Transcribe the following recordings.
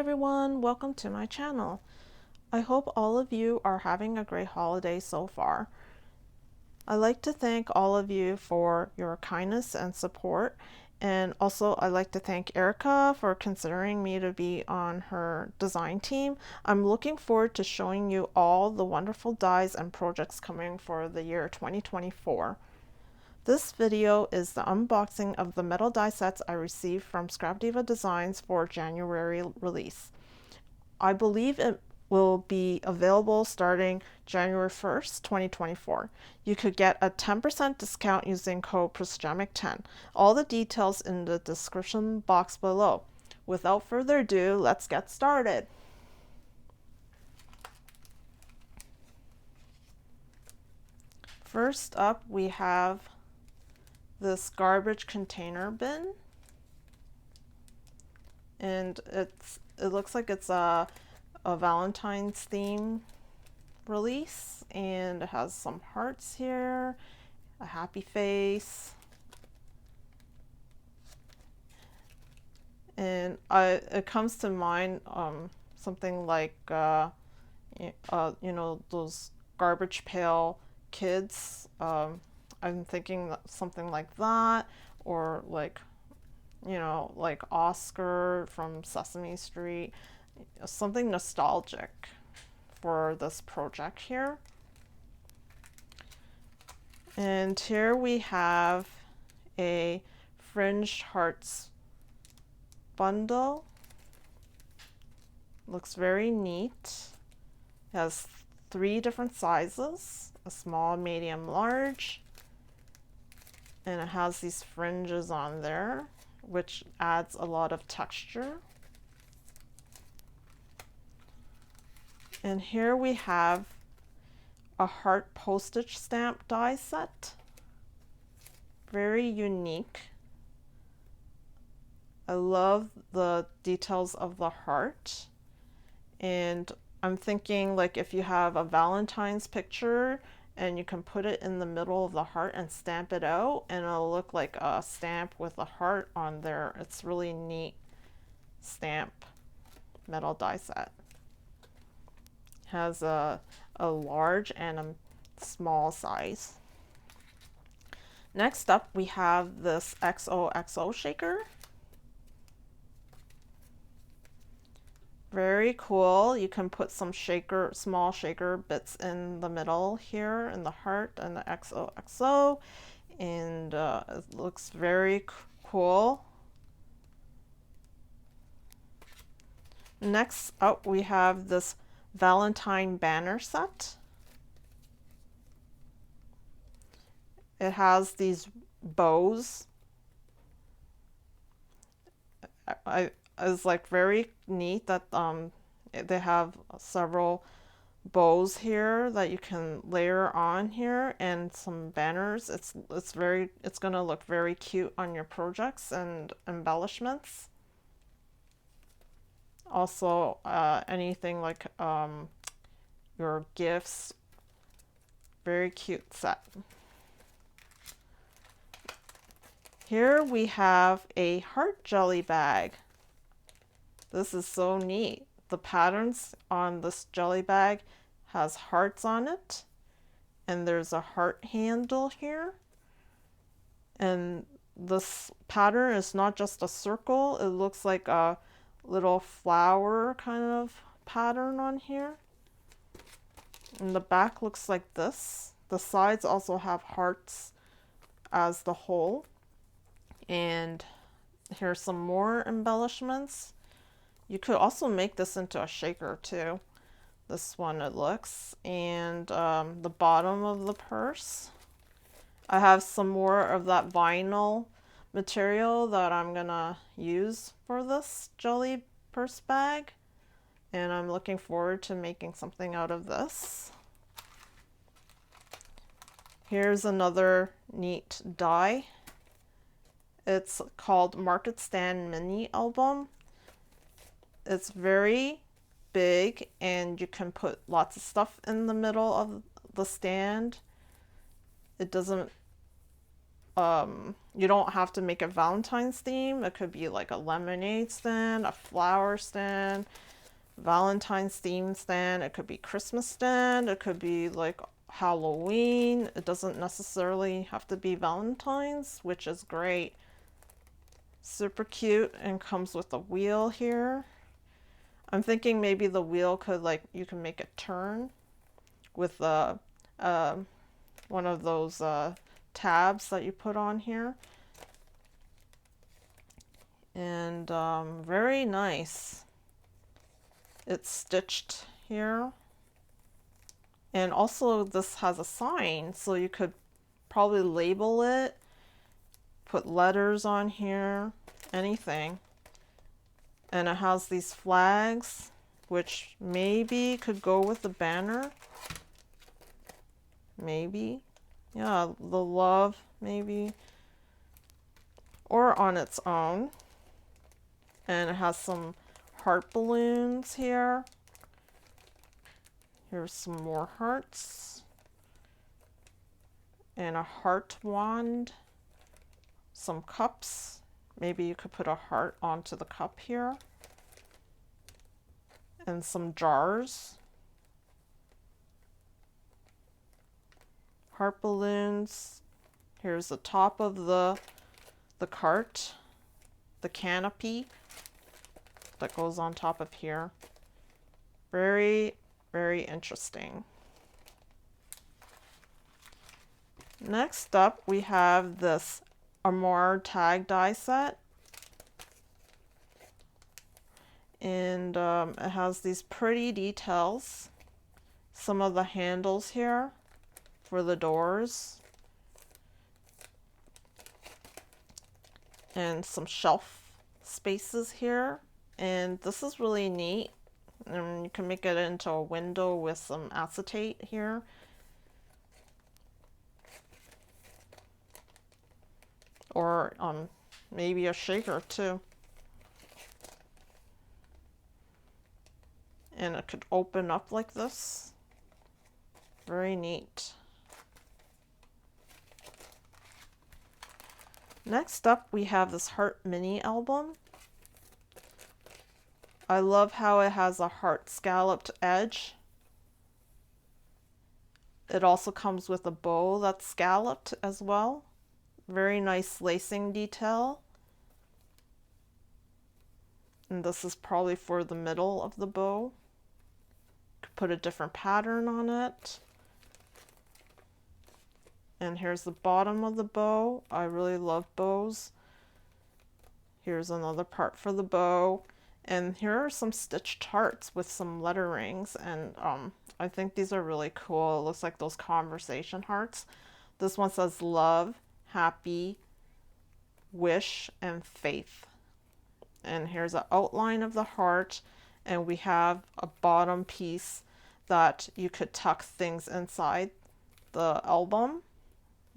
everyone, welcome to my channel. I hope all of you are having a great holiday so far. I'd like to thank all of you for your kindness and support, and also I'd like to thank Erica for considering me to be on her design team. I'm looking forward to showing you all the wonderful dies and projects coming for the year 2024. This video is the unboxing of the metal die sets I received from Diva Designs for January release. I believe it will be available starting January 1st, 2024. You could get a 10% discount using code POSTAGE10. All the details in the description box below. Without further ado, let's get started. First up, we have this garbage container bin, and it looks like it's a Valentine's theme release, and it has some hearts here, a happy face, and it comes to mind something like you know, those garbage pail kids. I'm thinking something like that, or like, you know, like Oscar from Sesame Street, something nostalgic for this project here. And here we have a Fringe Hearts bundle. Looks very neat. It has 3 different sizes, a small, medium, large. And it has these fringes on there, which adds a lot of texture. And here we have a heart postage stamp die set. Very unique. I love the details of the heart. And I'm thinking, like, if you have a Valentine's picture and you can put it in the middle of the heart and stamp it out, and it'll look like a stamp with a heart on there. It's really neat stamp metal die set. Has a large and a small size. Next up, we have this XOXO Shaker. Very cool. You can put some small shaker bits in the middle here in the heart and the XOXO, and it looks very cool. Next up, we have this Valentine banner set. It has these bows. It's like very neat that they have several bows here that you can layer on here, and some banners. It's gonna look very cute on your projects and embellishments. Also, anything like your gifts. Very cute set. Here we have a heart jelly bag. This is so neat. The patterns on this jelly bag has hearts on it, and there's a heart handle here. And this pattern is not just a circle, it looks like a little flower kind of pattern on here. And the back looks like this. The sides also have hearts as the whole. And here's some more embellishments. You could also make this into a shaker too. This one it looks. And the bottom of the purse. I have some more of that vinyl material that I'm gonna use for this jelly purse bag. And I'm looking forward to making something out of this. Here's another neat die. It's called Market Stand Mini Album. It's very big, and you can put lots of stuff in the middle of the stand. It doesn't you don't have to make a Valentine's theme. It could be like a lemonade stand, a flower stand, Valentine's theme stand. It could be Christmas stand. It could be like Halloween. It doesn't necessarily have to be Valentine's, which is great. Super cute, and comes with a wheel here. I'm thinking maybe the wheel could, like, you can make it turn with one of those tabs that you put on here. And very nice. It's stitched here. And also this has a sign, so you could probably label it, put letters on here, anything. And it has these flags, which maybe could go with the banner. Maybe. Yeah, the love, maybe. Or on its own. And it has some heart balloons here. Here's some more hearts. And a heart wand. Some cups. Maybe you could put a heart onto the cup here. And some jars. Heart balloons. Here's the top of the cart. The canopy that goes on top of here. Very, very interesting. Next up, we have this Armoire tag die set. And it has these pretty details. Some of the handles here for the doors. And some shelf spaces here. And this is really neat. And you can make it into a window with some acetate here. Or maybe a shaker too. And it could open up like this. Very neat. Next up, we have this heart mini album. I love how it has a heart scalloped edge. It also comes with a bow that's scalloped as well. Very nice lacing detail. And this is probably for the middle of the bow. Could put a different pattern on it. And here's the bottom of the bow. I really love bows. Here's another part for the bow. And here are some stitched hearts with some letterings. And I think these are really cool. It looks like those conversation hearts. This one says love, happy, wish, and faith. And here's an outline of the heart. And we have a bottom piece that you could tuck things inside the album.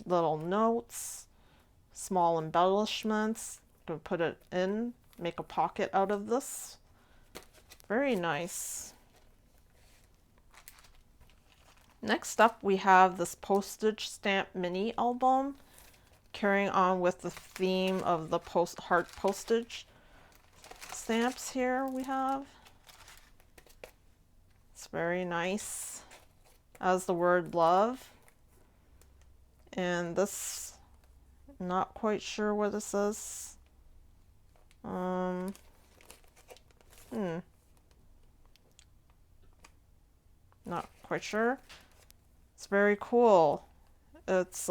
Little notes, small embellishments. You can put it in, make a pocket out of this. Very nice. Next up, we have this Postage stamp mini album, carrying on with the theme of the heart postage stamps here we have. It's very nice. As the word love. And this, not quite sure what this is. Not quite sure. It's very cool. It's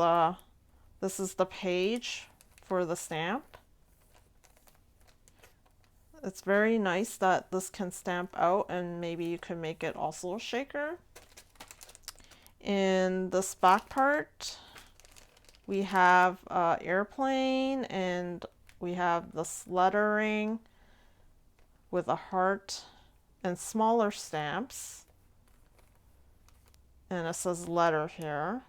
this is the page for the stamp. It's very nice that this can stamp out, and maybe you could make it also a shaker. In this back part, we have airplane, and we have this lettering with a heart and smaller stamps. And it says letter here.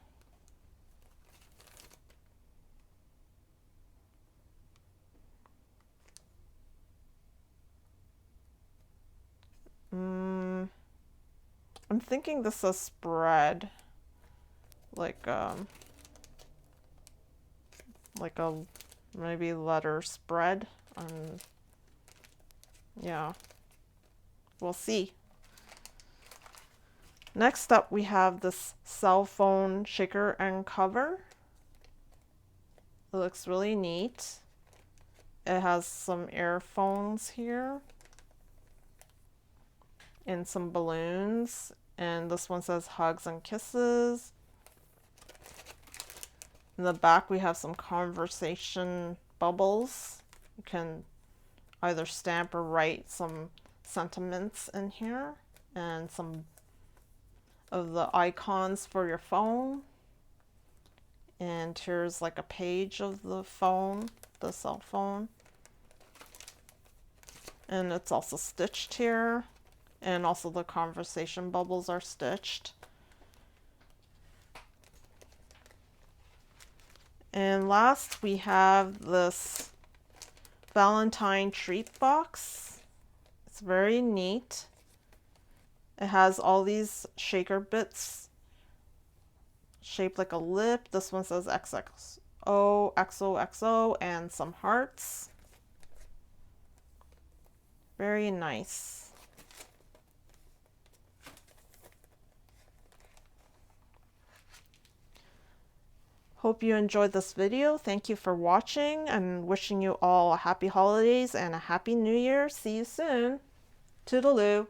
I'm thinking this says spread. Like like a maybe letter spread. Yeah, we'll see. Next up, we have this cell phone shaker and cover. It looks really neat. It has some earphones here and some balloons. And this one says hugs and kisses. In the back, we have some conversation bubbles. You can either stamp or write some sentiments in here, and some of the icons for your phone. And here's like a page of the phone, the cell phone. And it's also stitched here. And also the conversation bubbles are stitched. And last, we have this Valentine treat box. It's very neat. It has all these shaker bits shaped like a lip. This one says XOXO, XOXO, and some hearts. Very nice. Hope you enjoyed this video. Thank you for watching. I'm wishing you all a happy holidays and a happy new year. See you soon. Toodaloo.